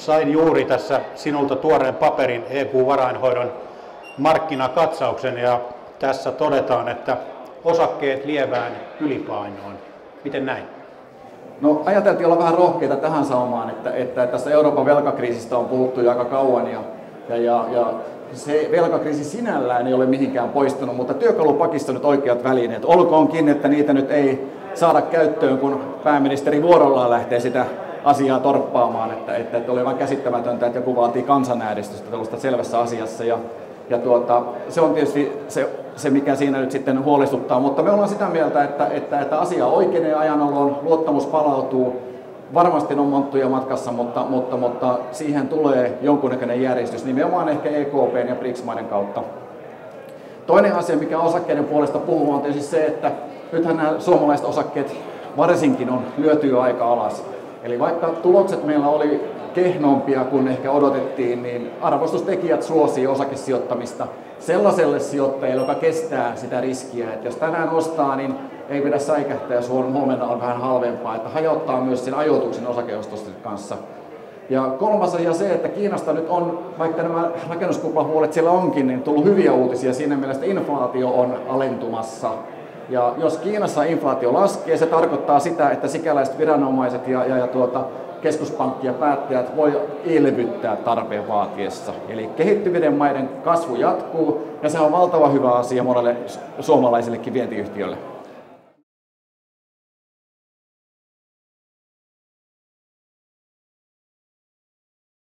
Sain juuri tässä sinulta tuoreen paperin EU-varainhoidon markkinakatsauksen ja tässä todetaan, että osakkeet lievään ylipainoon. Miten näin? No ajateltiin olla vähän rohkeita tähän saumaan, että tässä Euroopan velkakriisistä on puhuttu jo aika kauan ja se velkakriisi sinällään ei ole mihinkään poistunut, mutta työkalupakissa on nyt oikeat välineet. Olkoonkin, että niitä nyt ei saada käyttöön, kun pääministeri vuorollaan lähtee sitä asiaa torppaamaan, että oli vain käsittämätöntä, että joku vaatii kansanäänestystä tällaista selvässä asiassa. Se on tietysti se, mikä siinä nyt sitten huolestuttaa, mutta me ollaan sitä mieltä, että asia oikeenee ajan oloon, luottamus palautuu. Varmasti on monttuja matkassa, mutta siihen tulee jonkunnäköinen järjestys, nimenomaan ehkä EKP:n ja BRICS-maiden kautta. Toinen asia, mikä osakkeiden puolesta puhuu, on tietysti se, että nythän nämä suomalaiset osakkeet varsinkin on lyöty jo aika alas. Eli vaikka tulokset meillä oli kehnompia kuin ehkä odotettiin, niin arvostustekijät suosii osakesijoittamista sellaiselle sijoittajalle, joka kestää sitä riskiä. Että jos tänään ostaa, niin ei pidä säikähtää, jos huomenna on vähän halvempaa, että hajottaa myös sen ajoituksen osakeostosten kanssa. Ja kolmas asia se, että Kiinasta nyt on, vaikka nämä rakennuskuplahuolet siellä onkin, niin tullut hyviä uutisia siinä mielessä, että inflaatio on alentumassa. Ja jos Kiinassa inflaatio laskee, se tarkoittaa sitä, että sikäläiset viranomaiset ja keskuspankki ja päättäjät voi elvyttää tarpeen vaatiessa. Eli kehittyvien maiden kasvu jatkuu ja se on valtava hyvä asia monelle suomalaisillekin vientiyhtiölle.